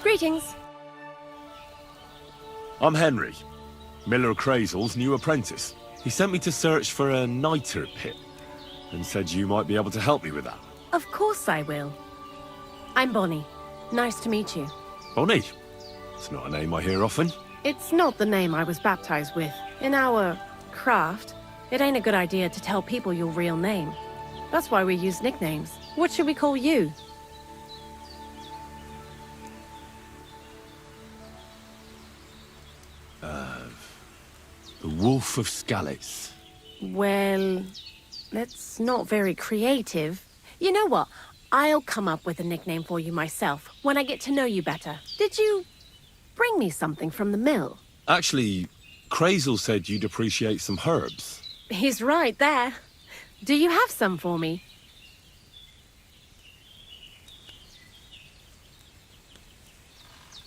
Greetings. I'm Henry, Miller Crazel's new apprentice. He sent me to search for a niter pit, and said you might be able to help me with that. Of course I will. I'm Bonnie. Nice to meet you. Bonnie? It's not a name I hear often. It's not the name I was baptized with. In our craft, it ain't a good idea to tell people your real name. That's why we use nicknames. What should we call you? The Wolf of Skalitz. Well, that's not very creative. You know what? I'll come up with a nickname for you myself when I get to know you better. Did you bring me something from the mill? Actually, Crazel said you'd appreciate some herbs. He's right there. Do you have some for me?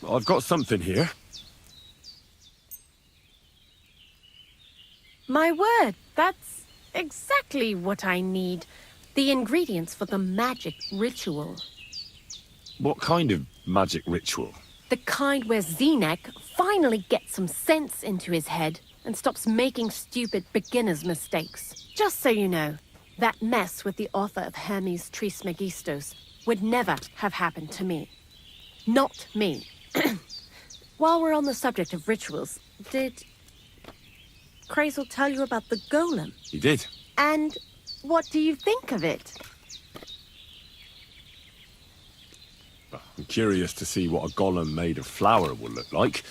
I've got something here. My word, that's exactly what I need. The ingredients for the magic ritual. What kind of magic ritual? The kind where Zenek finally gets some sense into his head and stops making stupid beginner's mistakes. Just so you know, that mess with the author of Hermes Trismegistos would never have happened to me. Not me. While we're on the subject of rituals, did Crazel tell you about the golem? He did. And what do you think of it? I'm curious to see what a golem made of flour will look like,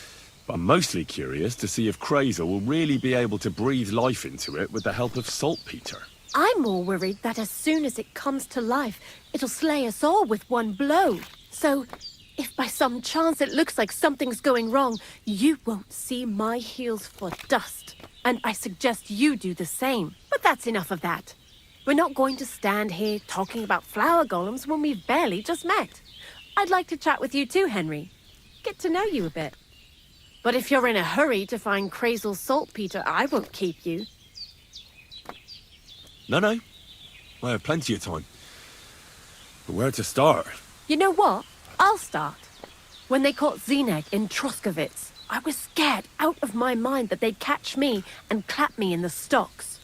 but I'm mostly curious to see if Crazel will really be able to breathe life into it with the help of saltpeter. I'm more worried that as soon as it comes to life, it'll slay us all with one blow. So, if by some chance it looks like something's going wrong, you won't see my heels for dust. And I suggest you do the same. But that's enough of that. We're not going to stand here talking about flower golems when we've barely just met. I'd like to chat with you too, Henry. Get to know you a bit. But if you're in a hurry to find Crazel's saltpeter, I won't keep you. No. I have plenty of time. But where to start? You know what? I'll start. When they caught Zenek in Troskovitz, I was scared out of my mind that they'd catch me and clap me in the stocks.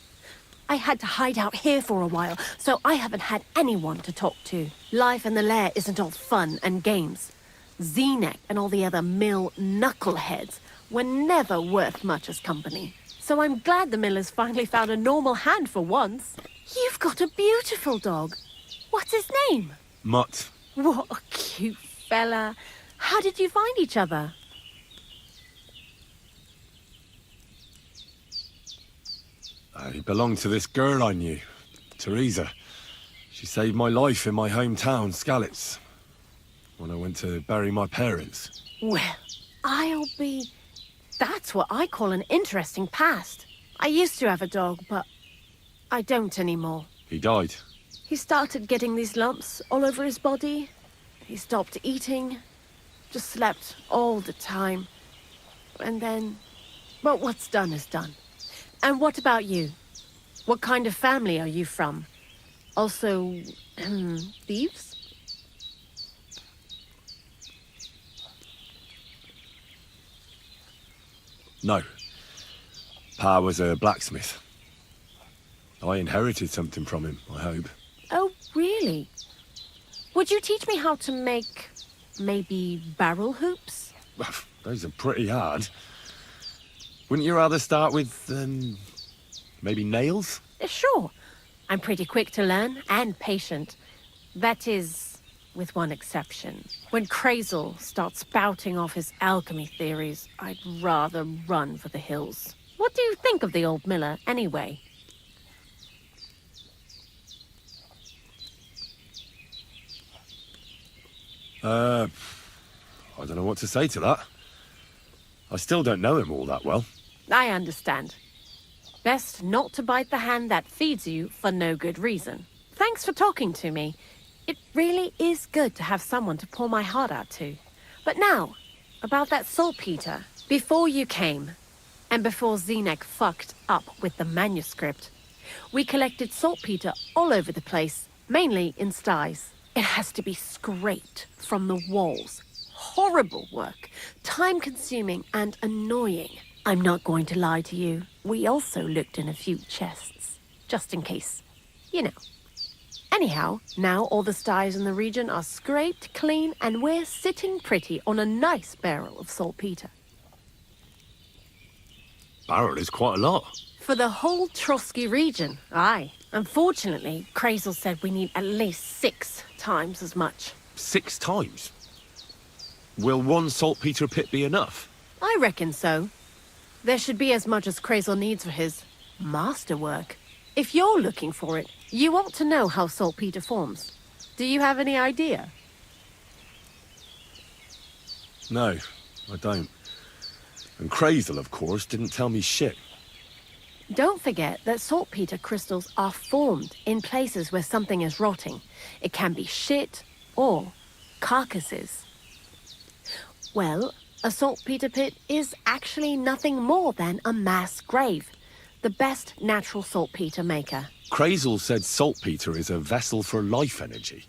I had to hide out here for a while, so I haven't had anyone to talk to. Life in the lair isn't all fun and games. Zenek and all the other mill knuckleheads were never worth much as company. So I'm glad the millers finally found a normal hand for once. You've got a beautiful dog. What's his name? Mutt. What a cute fella. How did you find each other? He belonged to this girl I knew, Teresa. She saved my life in my hometown, Skalitz, when I went to bury my parents. Well, That's what I call an interesting past. I used to have a dog, but I don't anymore. He died. He started getting these lumps all over his body. He stopped eating, just slept all the time. And then, well, what's done is done. And what about you? What kind of family are you from? Also, thieves? No. Pa was a blacksmith. I inherited something from him, I hope. Oh, really? Would you teach me how to make, maybe, barrel hoops? Those are pretty hard. Wouldn't you rather start with, maybe nails? Sure. I'm pretty quick to learn and patient. That is, with one exception. When Crazel starts spouting off his alchemy theories, I'd rather run for the hills. What do you think of the old miller, anyway? I don't know what to say to that. I still don't know him all that well. I understand. Best not to bite the hand that feeds you for no good reason. Thanks for talking to me. It really is good to have someone to pour my heart out to. But now, about that saltpeter. Before you came, and before Zenek fucked up with the manuscript, we collected saltpeter all over the place, mainly in sties. It has to be scraped from the walls, horrible work, time-consuming and annoying. I'm not going to lie to you. We also looked in a few chests, just in case. You know. Anyhow, now all the styes in the region are scraped clean and we're sitting pretty on a nice barrel of saltpeter. Barrel is quite a lot. For the whole Trotsky region, aye. Unfortunately, Krazel said we need at least 6 times as much. 6 times? Will one saltpeter pit be enough? I reckon so. There should be as much as Krazel needs for his masterwork. If you're looking for it, you ought to know how saltpeter forms. Do you have any idea? No, I don't. And Krazel, of course, didn't tell me shit. Don't forget that saltpeter crystals are formed in places where something is rotting. It can be shit or carcasses. Well, a saltpeter pit is actually nothing more than a mass grave. The best natural saltpeter maker. Krazel said saltpeter is a vessel for life energy.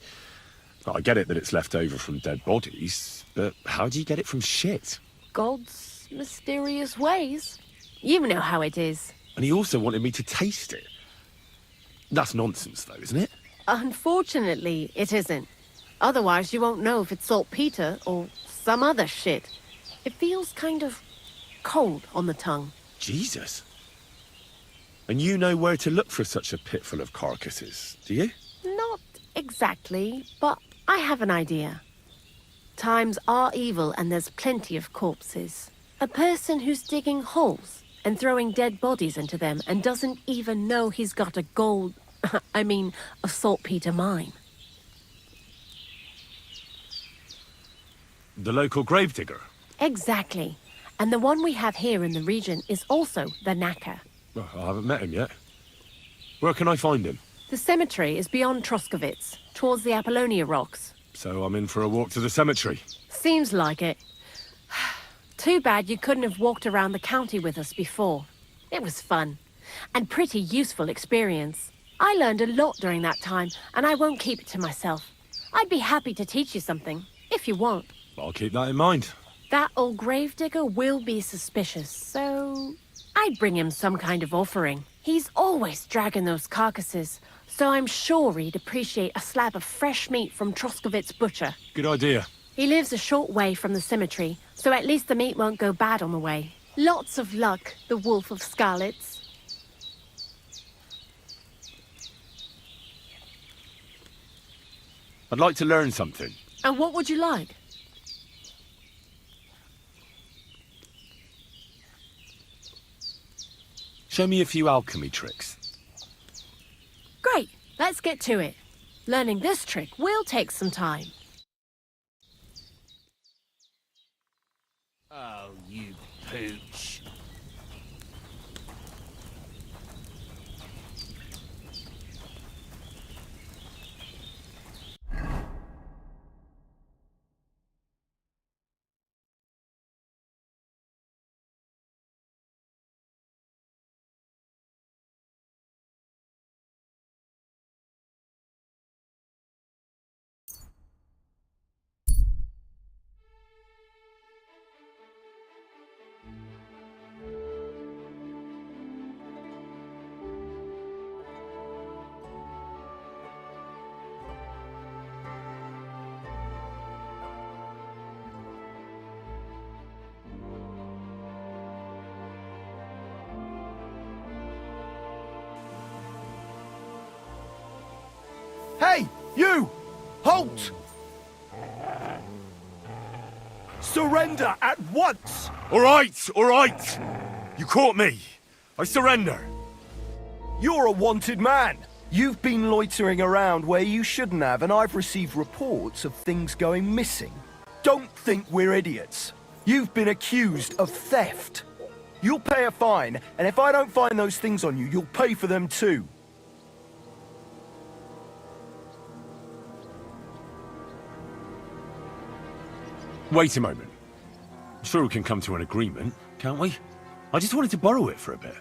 I get it that it's left over from dead bodies, but how do you get it from shit? God's mysterious ways. You know how it is. And he also wanted me to taste it. That's nonsense, though, isn't it? Unfortunately, it isn't. Otherwise, you won't know if it's saltpeter or some other shit. It feels kind of cold on the tongue. Jesus. And you know where to look for such a pit full of carcasses, do you? Not exactly, but I have an idea. Times are evil and there's plenty of corpses. A person who's digging holes and throwing dead bodies into them and doesn't even know he's got a a saltpeter mine. The local gravedigger? Exactly. And the one we have here in the region is also the knacker. Well, I haven't met him yet. Where can I find him? The cemetery is beyond Troskovitz, towards the Apollonia rocks. So I'm in for a walk to the cemetery. Seems like it. Too bad you couldn't have walked around the county with us before. It was fun. And pretty useful experience. I learned a lot during that time, and I won't keep it to myself. I'd be happy to teach you something, if you want. I'll keep that in mind. That old gravedigger will be suspicious, so I'd bring him some kind of offering. He's always dragging those carcasses, so I'm sure he'd appreciate a slab of fresh meat from Troskovitz butcher. Good idea. He lives a short way from the cemetery, so at least the meat won't go bad on the way. Lots of luck, the Wolf of Skalitz. I'd like to learn something. And what would you like? Show me a few alchemy tricks. Great, let's get to it. Learning this trick will take some time. Oh, you pooch. Hey, you! Halt! Surrender at once! All right! You caught me. I surrender. You're a wanted man. You've been loitering around where you shouldn't have, and I've received reports of things going missing. Don't think we're idiots. You've been accused of theft. You'll pay a fine, and if I don't find those things on you, you'll pay for them too. Wait a moment. I'm sure we can come to an agreement, can't we? I just wanted to borrow it for a bit.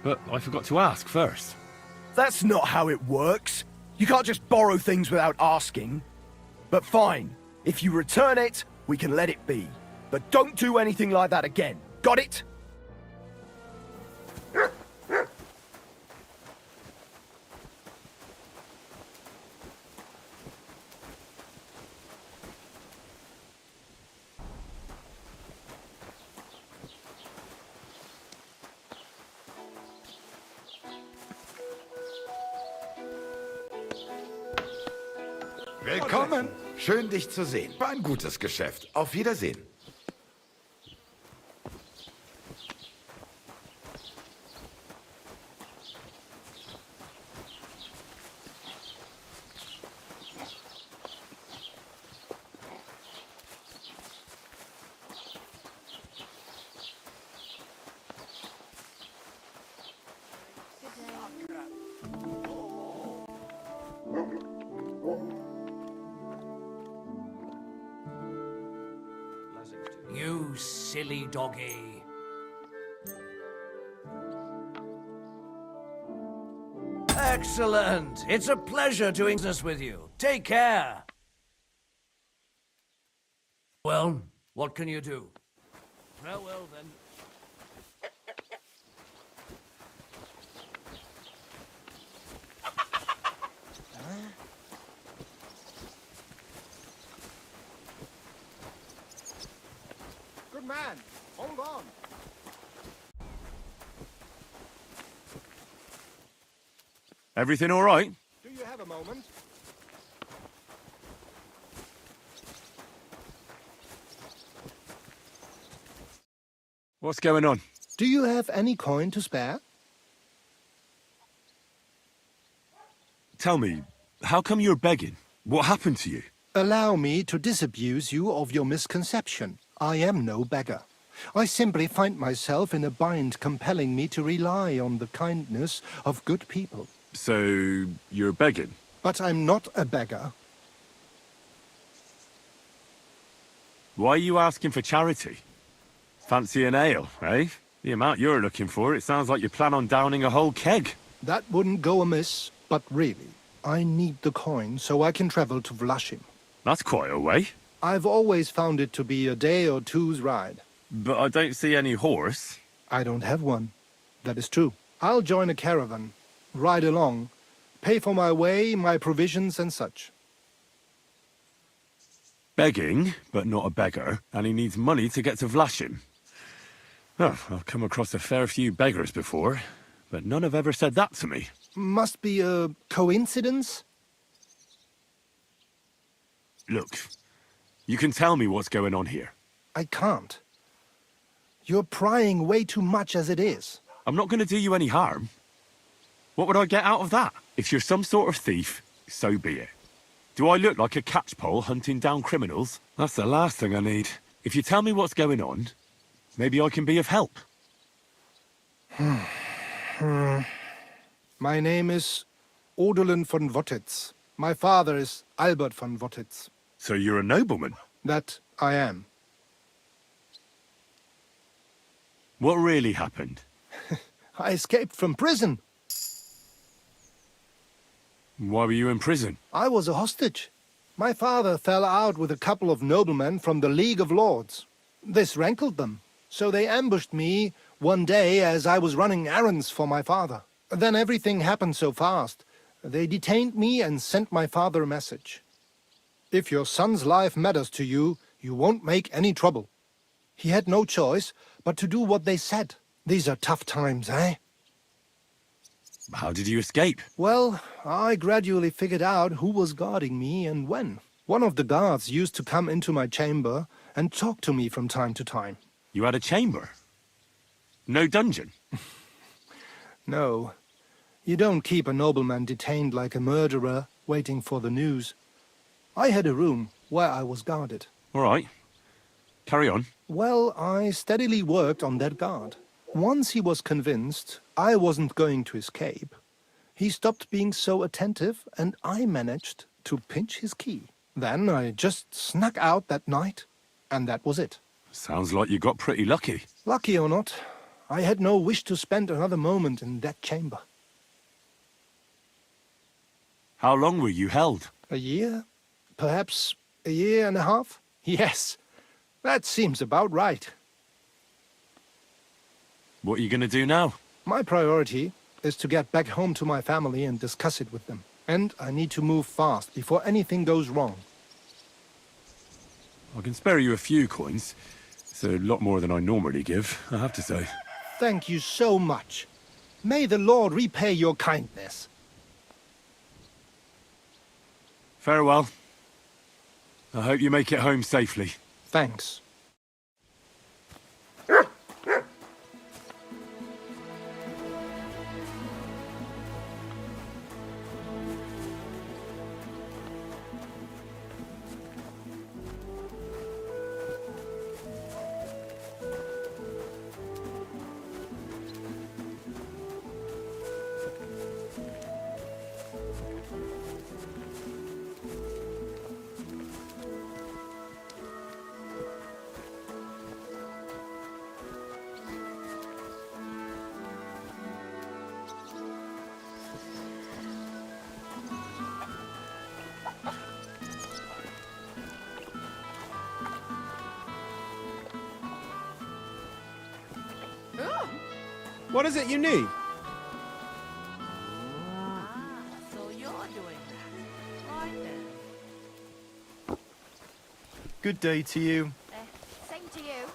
But I forgot to ask first. That's not how it works. You can't just borrow things without asking. But fine, if you return it, we can let it be. But don't do anything like that again. Got it? Willkommen. Schön, dich zu sehen. War ein gutes Geschäft. Auf Wiedersehen. You silly doggy. Excellent. It's a pleasure doing this with you. Take care. Well, what can you do? Farewell, then. Good man, hold on. Everything all right? Do you have a moment? What's going on? Do you have any coin to spare? Tell me, how come you're begging? What happened to you? Allow me to disabuse you of your misconception. I am no beggar. I simply find myself in a bind compelling me to rely on the kindness of good people. So, you're begging? But I'm not a beggar. Why are you asking for charity? Fancy an ale, eh? The amount you're looking for, it sounds like you plan on downing a whole keg. That wouldn't go amiss, but really, I need the coin so I can travel to Vlashim. That's quite a way. I've always found it to be a day or two's ride. But I don't see any horse. I don't have one. That is true. I'll join a caravan, ride along, pay for my way, my provisions and such. Begging, but not a beggar, and he needs money to get to Vlashim. Oh, I've come across a fair few beggars before, but none have ever said that to me. Must be a coincidence? Look, you can tell me what's going on here. I can't. You're prying way too much as it is. I'm not going to do you any harm. What would I get out of that? If you're some sort of thief, so be it. Do I look like a catchpole hunting down criminals? That's the last thing I need. If you tell me what's going on, maybe I can be of help. My name is Odolin von Wottitz. My father is Albert von Wottitz. So you're a nobleman? That I am. What really happened? I escaped from prison. Why were you in prison? I was a hostage. My father fell out with a couple of noblemen from the League of Lords. This rankled them, so they ambushed me one day as I was running errands for my father. Then everything happened so fast. They detained me and sent my father a message. If your son's life matters to you, you won't make any trouble. He had no choice but to do what they said. These are tough times, eh? How did you escape? Well, I gradually figured out who was guarding me and when. One of the guards used to come into my chamber and talk to me from time to time. You had a chamber? No dungeon? No. You don't keep a nobleman detained like a murderer, waiting for the news. I had a room where I was guarded. All right. Carry on. Well, I steadily worked on that guard. Once he was convinced I wasn't going to escape, he stopped being so attentive and I managed to pinch his key. Then I just snuck out that night, and that was it. Sounds like you got pretty lucky. Lucky or not, I had no wish to spend another moment in that chamber. How long were you held? A year? Perhaps a year and a half? Yes. That seems about right. What are you gonna do now? My priority is to get back home to my family and discuss it with them. And I need to move fast before anything goes wrong. I can spare you a few coins. It's a lot more than I normally give, I have to say. Thank you so much. May the Lord repay your kindness. Farewell. I hope you make it home safely. Thanks. What is it you need? So you're doing that. Right then. Good day to you. Same to you.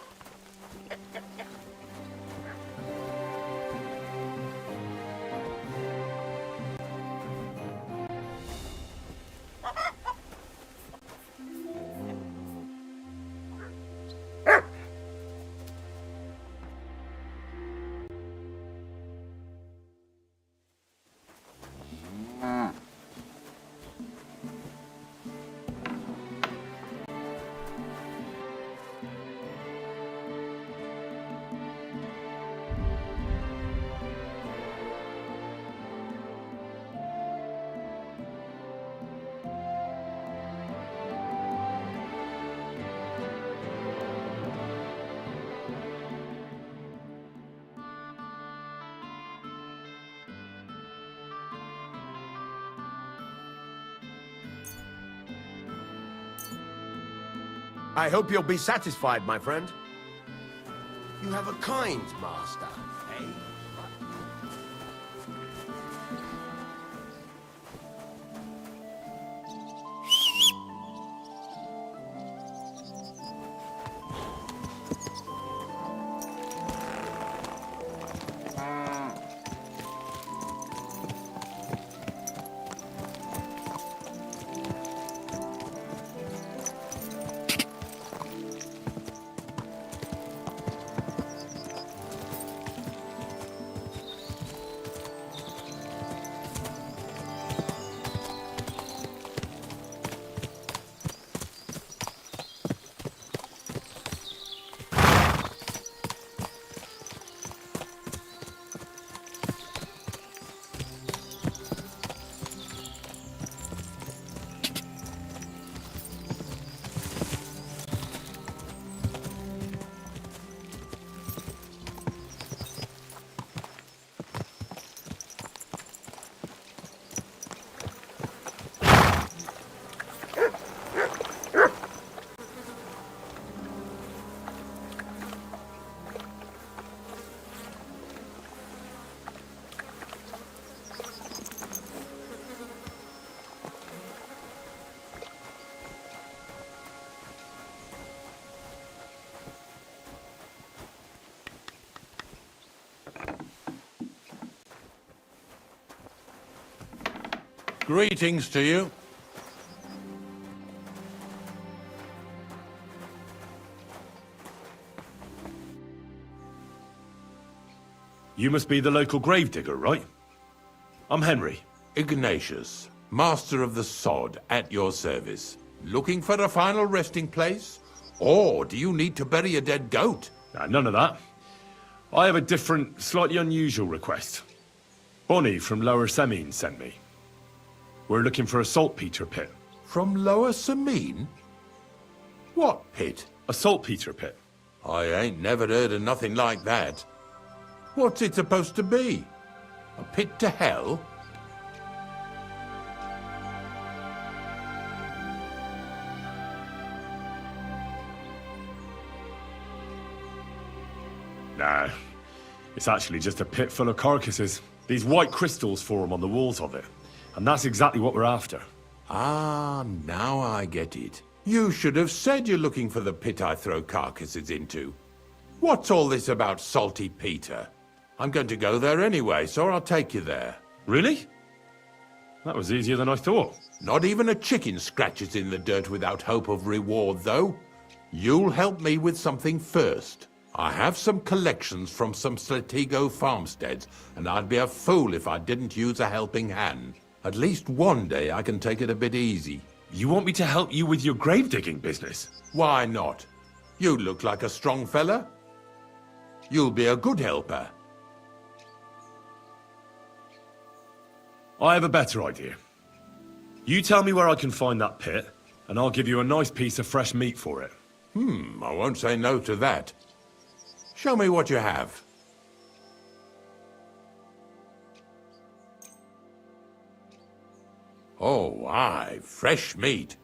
I hope you'll be satisfied, my friend. You have a kind master, eh? Greetings to you. You must be the local gravedigger, right? I'm Henry. Ignatius, Master of the Sod, at your service. Looking for a final resting place? Or do you need to bury a dead goat? Nah, none of that. I have a different, slightly unusual request. Bonnie from Lower Semine sent me. We're looking for a saltpeter pit. From Lower Semine? What pit? A saltpeter pit. I ain't never heard of nothing like that. What's it supposed to be? A pit to hell? Nah, it's actually just a pit full of carcasses. These white crystals form on the walls of it. And that's exactly what we're after. Ah, now I get it. You should have said you're looking for the pit I throw carcasses into. What's all this about Salty Peter? I'm going to go there anyway, so I'll take you there. Really? That was easier than I thought. Not even a chicken scratches in the dirt without hope of reward, though. You'll help me with something first. I have some collections from some Slatigo farmsteads, and I'd be a fool if I didn't use a helping hand. At least one day I can take it a bit easy. You want me to help you with your grave digging business? Why not? You look like a strong fella. You'll be a good helper. I have a better idea. You tell me where I can find that pit, and I'll give you a nice piece of fresh meat for it. I won't say no to that. Show me what you have. Oh, aye, fresh meat.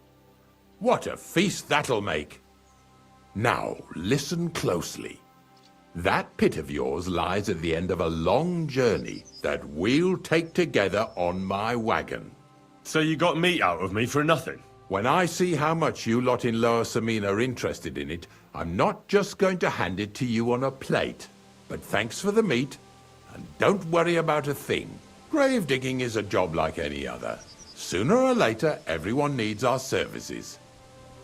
What a feast that'll make. Now, listen closely. That pit of yours lies at the end of a long journey that we'll take together on my wagon. So you got meat out of me for nothing? When I see how much you lot in Lower Samine are interested in it, I'm not just going to hand it to you on a plate. But thanks for the meat, and don't worry about a thing. Grave digging is a job like any other. Sooner or later, everyone needs our services.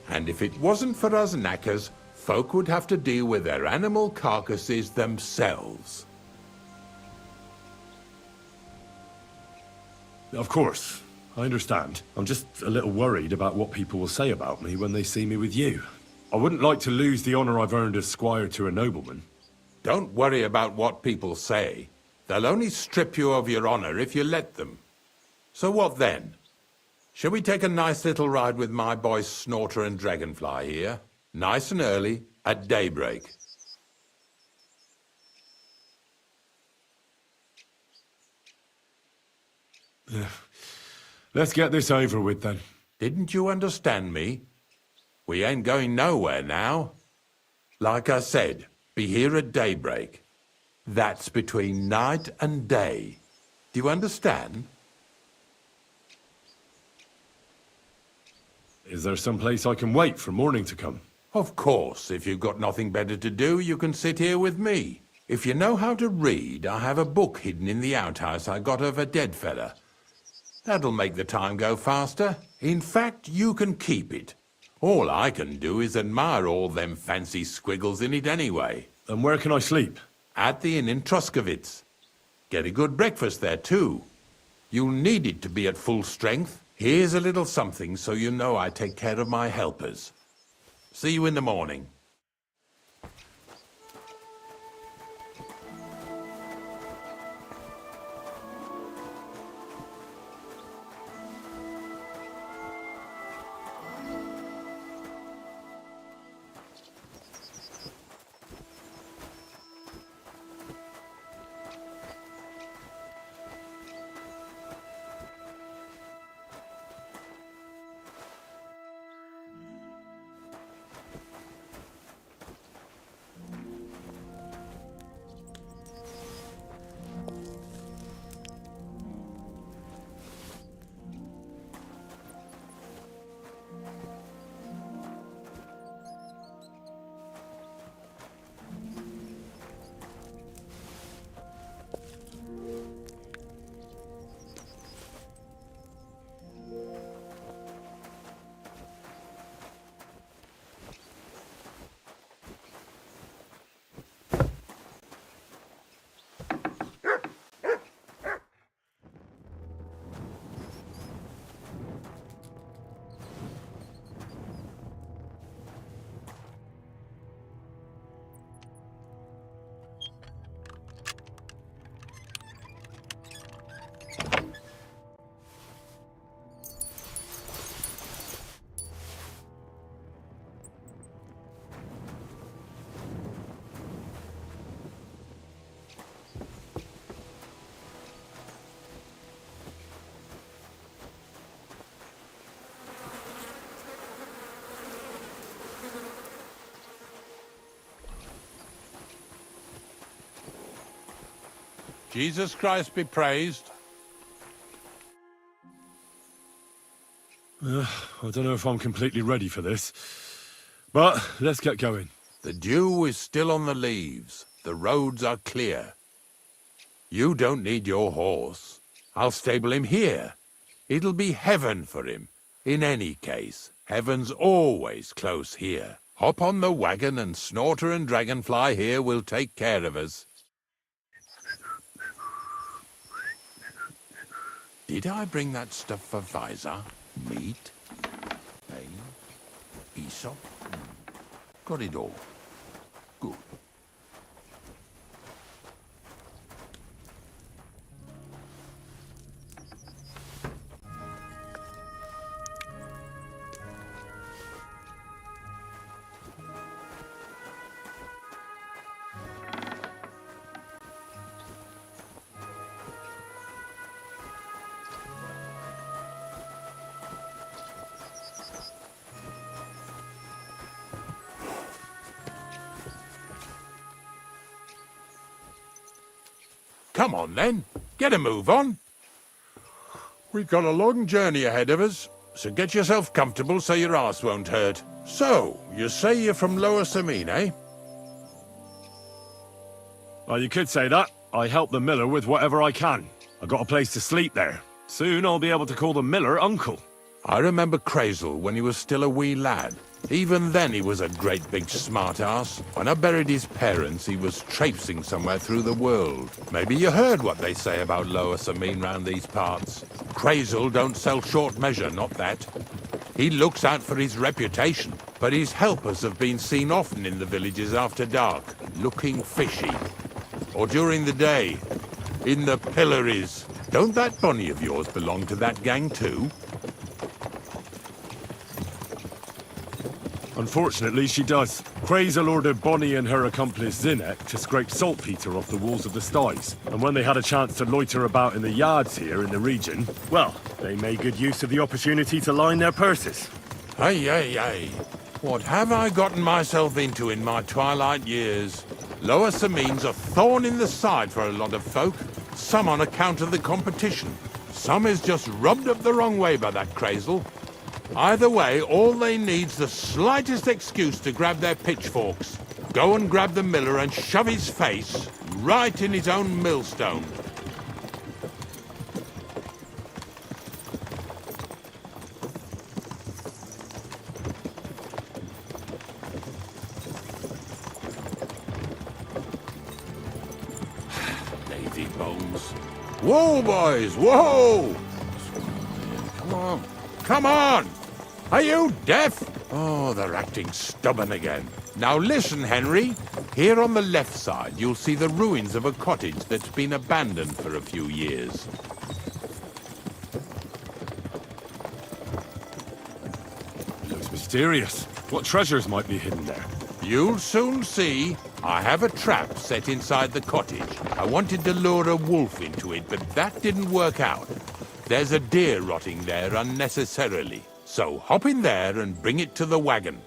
And if it wasn't for us knackers, folk would have to deal with their animal carcasses themselves. Of course. I understand. I'm just a little worried about what people will say about me when they see me with you. I wouldn't like to lose the honor I've earned as squire to a nobleman. Don't worry about what people say. They'll only strip you of your honor if you let them. So what then? Shall we take a nice little ride with my boys Snorter and Dragonfly here? Nice and early, at daybreak. Let's get this over with then. Didn't you understand me? We ain't going nowhere now. Like I said, be here at daybreak. That's between night and day. Do you understand? Is there some place I can wait for morning to come? Of course, if you've got nothing better to do, you can sit here with me. If you know how to read, I have a book hidden in the outhouse I got of a dead fella. That'll make the time go faster. In fact, you can keep it. All I can do is admire all them fancy squiggles in it anyway. And where can I sleep? At the inn in Truskovitz. Get a good breakfast there, too. You'll need it to be at full strength. Here's a little something so you know I take care of my helpers. See you in the morning. Jesus Christ be praised. I don't know if I'm completely ready for this, but let's get going. The dew is still on the leaves. The roads are clear. You don't need your horse. I'll stable him here. It'll be heaven for him. In any case, heaven's always close here. Hop on the wagon and Snorter and Dragonfly here will take care of us. Did I bring that stuff for Visor? Meat? Pain? Aesop? Got it all. Good. Come on, then. Get a move on. We've got a long journey ahead of us, so get yourself comfortable so your arse won't hurt. So, you say you're from Lower Samine, eh? Well, you could say that. I help the miller with whatever I can. I got a place to sleep there. Soon I'll be able to call the miller uncle. I remember Crazel when he was still a wee lad. Even then he was a great big smart-ass. When I buried his parents, he was traipsing somewhere through the world. Maybe you heard what they say about Lower Samine round these parts. Crazel don't sell short measure, not that. He looks out for his reputation, but his helpers have been seen often in the villages after dark, looking fishy. Or during the day, in the pillories. Don't that Bonnie of yours belong to that gang too? Unfortunately, she does. Crazel ordered Bonnie and her accomplice Zinnek to scrape saltpeter off the walls of the sties. And when they had a chance to loiter about in the yards here in the region, well, they made good use of the opportunity to line their purses. Ay, ay, ay. What have I gotten myself into in my twilight years? Lower Samine's a thorn in the side for a lot of folk. Some on account of the competition. Some is just rubbed up the wrong way by that Crazel. Either way, all they need's the slightest excuse to grab their pitchforks. Go and grab the miller and shove his face right in his own millstone. Lazy bones. Whoa, boys, whoa! Come on, come on! Are you deaf? Oh, they're acting stubborn again. Now listen, Henry. Here on the left side, you'll see the ruins of a cottage that's been abandoned for a few years. Looks mysterious. What treasures might be hidden there? You'll soon see. I have a trap set inside the cottage. I wanted to lure a wolf into it, but that didn't work out. There's a deer rotting there unnecessarily. So hop in there and bring it to the wagon.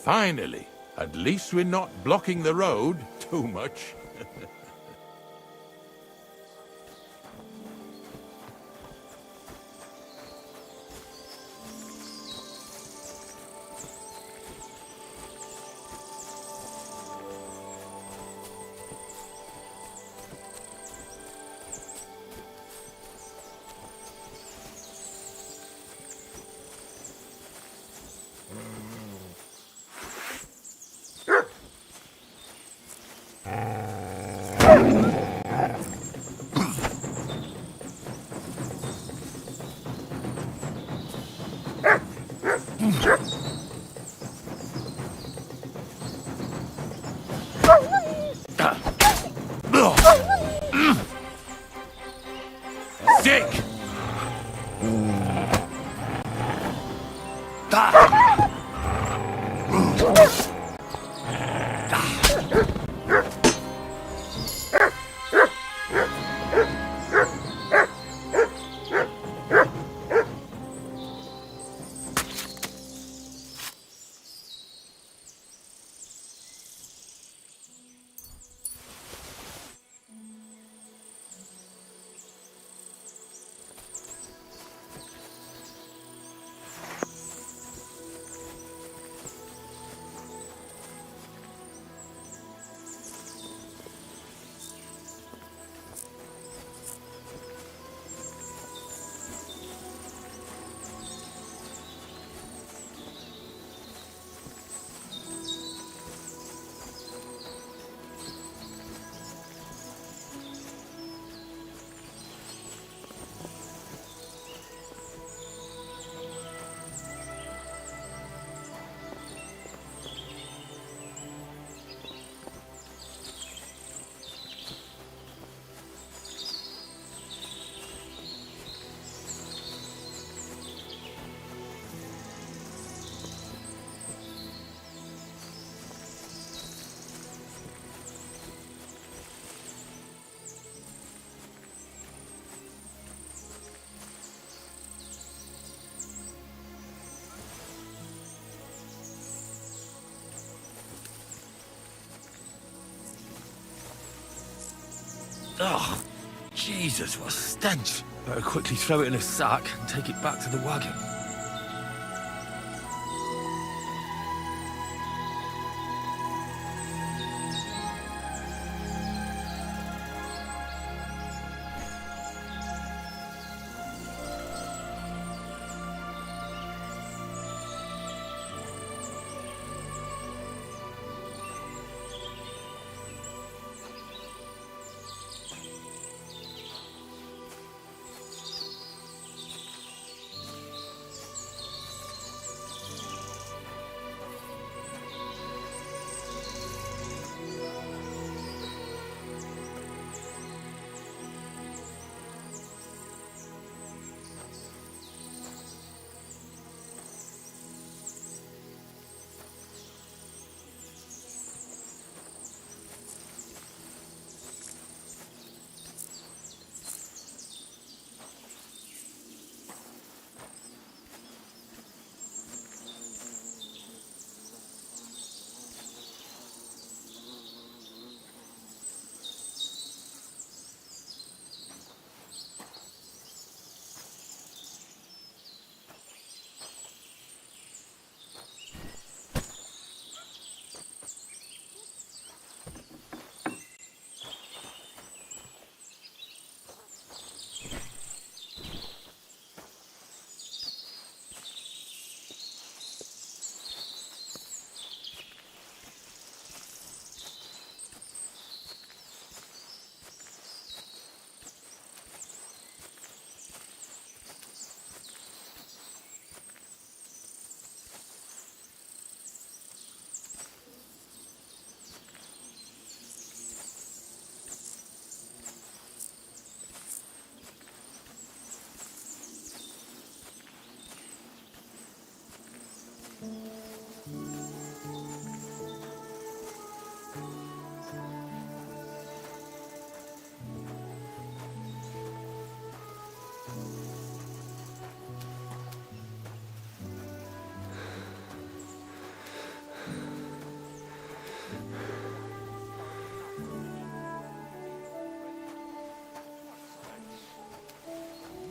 Finally, at least we're not blocking the road too much. Sick! Oh, Jesus, what a stench. Better quickly throw it in a sack and take it back to the wagon.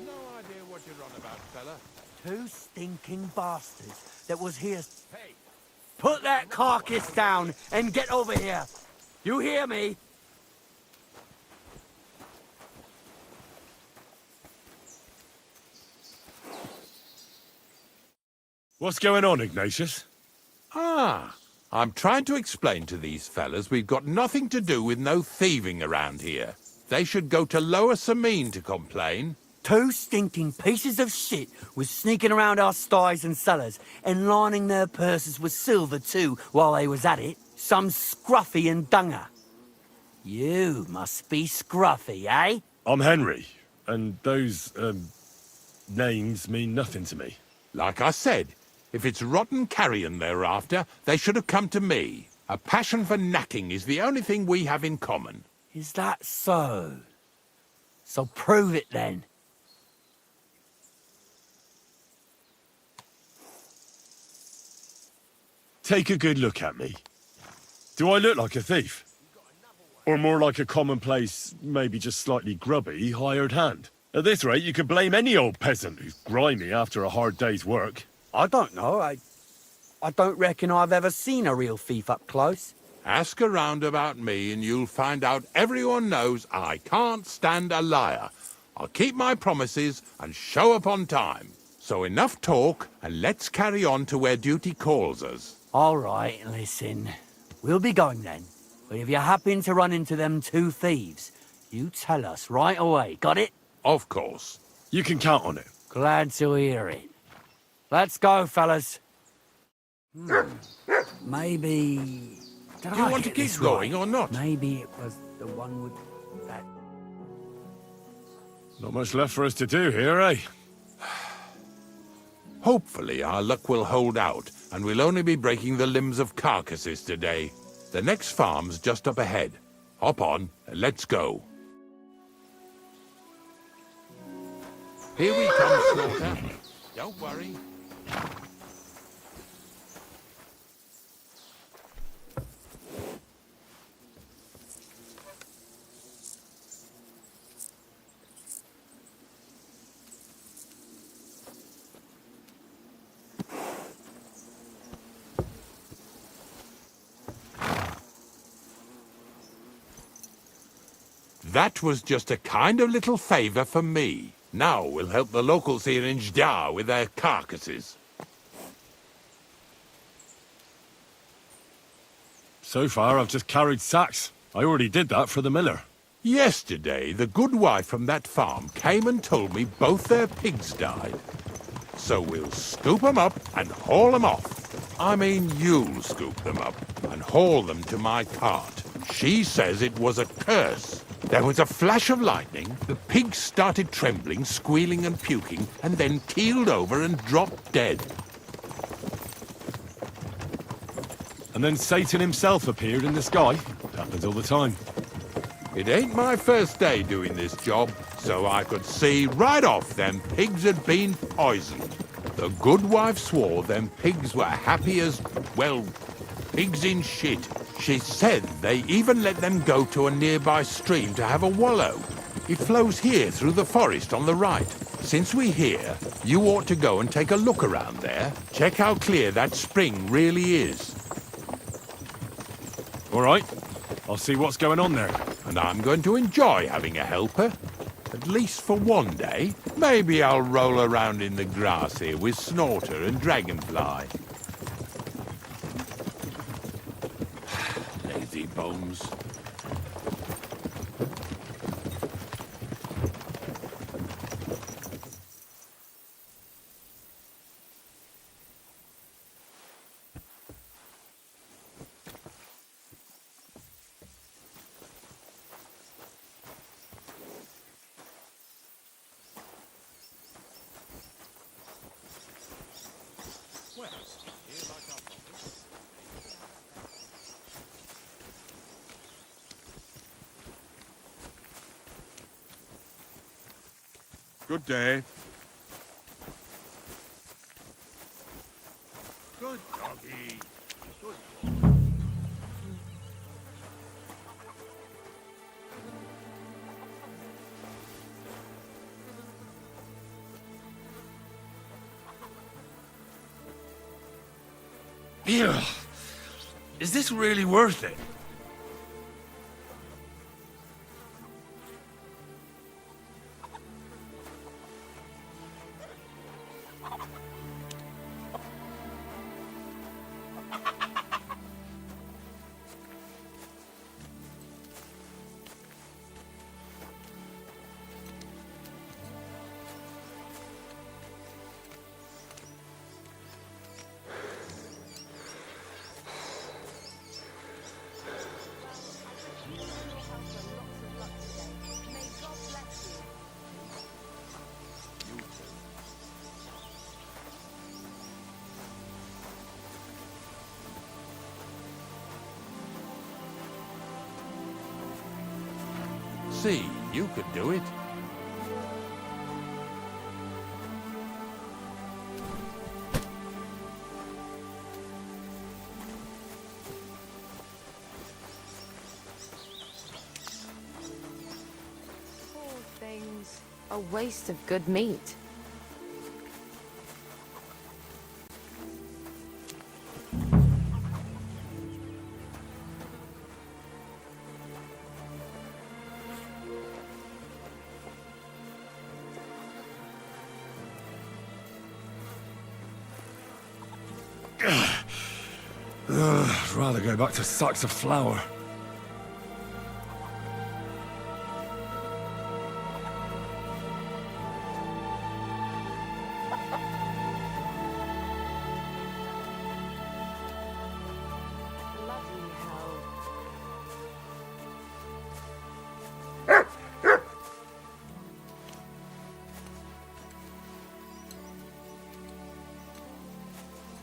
No idea what you're on about, fella. Two stinking bastards that was here. Hey, put that carcass down and get over here. You hear me? What's going on, Ignatius? Ah, I'm trying to explain to these fellas we've got nothing to do with no thieving around here. They should go to Lower Samine to complain. Two stinking pieces of shit was sneaking around our sties and cellars and lining their purses with silver too while they was at it. Some scruffy and dunger. You must be scruffy, eh? I'm Henry, and those, names mean nothing to me. Like I said, if it's rotten carrion they're after, they should have come to me. A passion for knacking is the only thing we have in common. Is that so? So prove it then. Take a good look at me. Do I look like a thief? Or more like a commonplace, maybe just slightly grubby, hired hand? At this rate, you could blame any old peasant who's grimy after a hard day's work. I don't know. I don't reckon I've ever seen a real thief up close. Ask around about me and you'll find out everyone knows I can't stand a liar. I'll keep my promises and show up on time. So enough talk and let's carry on to where duty calls us. All right, listen. We'll be going then. But if you happen to run into them two thieves, you tell us right away, got it? Of course. You can count on it. Glad to hear it. Let's go, fellas. Maybe... Did Do you I want to get keep this going right? or not? Maybe it was the one with that... Not much left for us to do here, eh? Hopefully our luck will hold out, and we'll only be breaking the limbs of carcasses today. The next farm's just up ahead. Hop on, and let's go. Here we come, Slaughter. Don't worry. That was just a kind of little favour for me. Now we'll help the locals here in Jda with their carcasses. So far, I've just carried sacks. I already did that for the miller. Yesterday, the good wife from that farm came and told me both their pigs died. So we'll scoop them up and haul them off. I mean, you'll scoop them up and haul them to my cart. She says it was a curse. There was a flash of lightning, the pigs started trembling, squealing and puking, and then keeled over and dropped dead. And then Satan himself appeared in the sky. Happens all the time. It ain't my first day doing this job, so I could see right off them pigs had been poisoned. The good wife swore them pigs were happy as, well, pigs in shit. She said they even let them go to a nearby stream to have a wallow. It flows here through the forest on the right. Since we're here, you ought to go and take a look around there. Check how clear that spring really is. All right. I'll see what's going on there. And I'm going to enjoy having a helper. At least for one day. Maybe I'll roll around in the grass here with Snorter and Dragonfly. Lazy bones. Good day. Good doggy. Ew. Is this really worth it? See, you could do it. Poor things. A waste of good meat. I'd rather go back to sacks of flour. Bloody hell.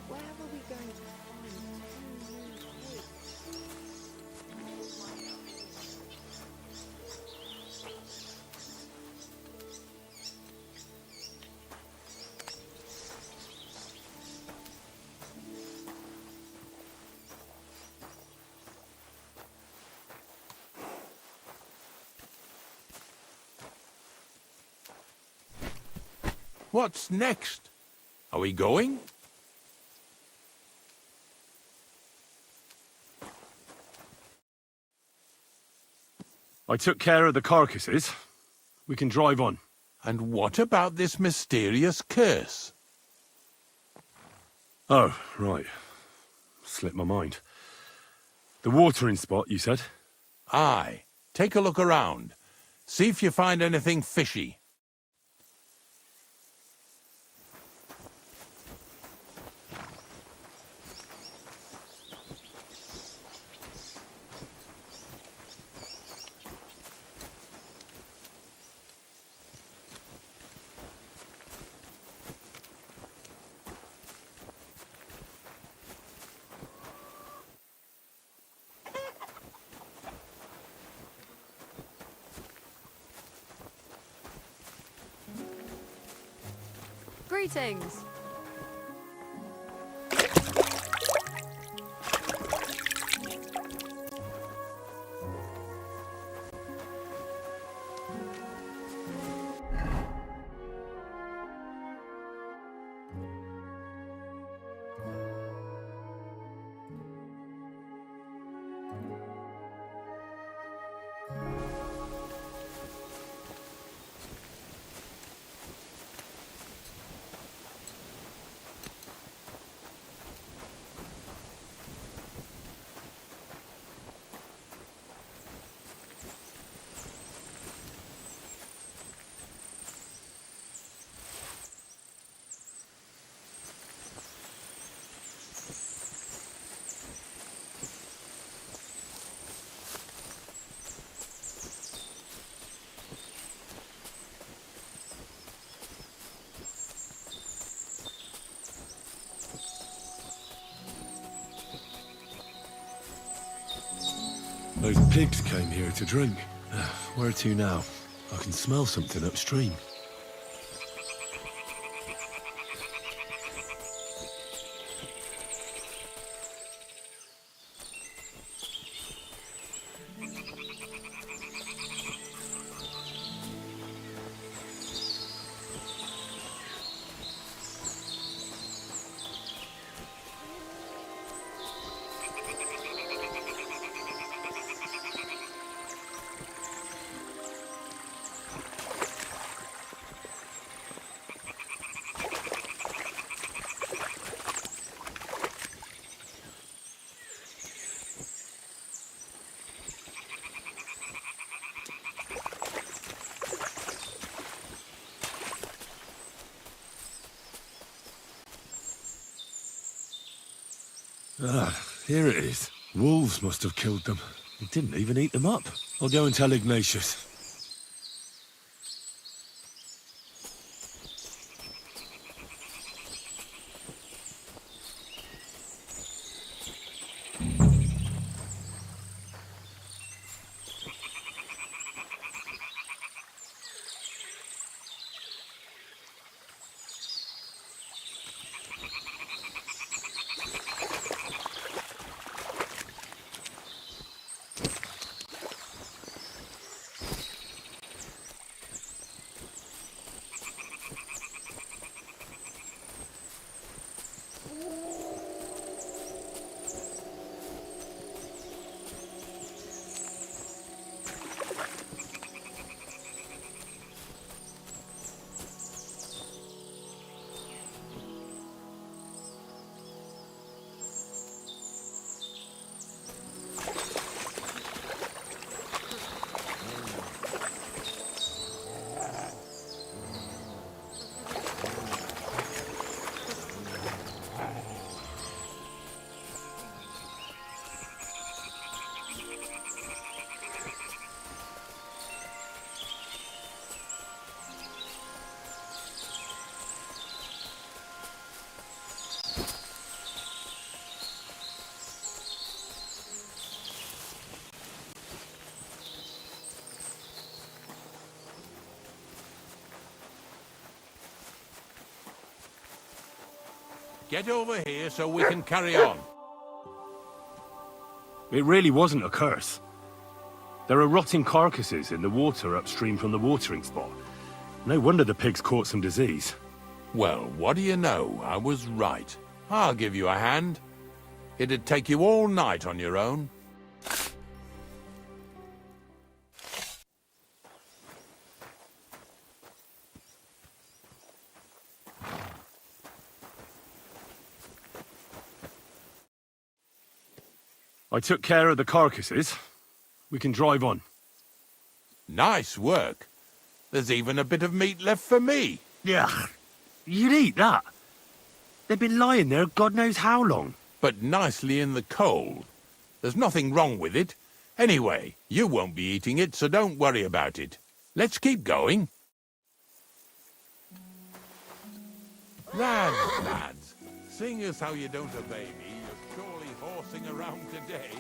Where were we going to find 10 new pigs? What's next? Are we going? I took care of the carcasses. We can drive on. And what about this mysterious curse? Oh, right. Slipped my mind. The watering spot, you said? Aye. Take a look around. See if you find anything fishy. Greetings. Those pigs came here to drink. Where to now? I can smell something upstream. Ah, here it is. Wolves must have killed them. They didn't even eat them up. I'll go and tell Ignatius. Get over here so we can carry on. It really wasn't a curse. There are rotting carcasses in the water upstream from the watering spot. No wonder the pigs caught some disease. Well, what do you know? I was right. I'll give you a hand. It'd take you all night on your own. I took care of the carcasses. We can drive on. Nice work. There's even a bit of meat left for me. Yeah, you'd eat that. They've been lying there God knows how long. But nicely in the cold. There's nothing wrong with it. Anyway, you won't be eating it, so don't worry about it. Let's keep going. Lads, seeing as how you don't obey me, you're surely horsing around today.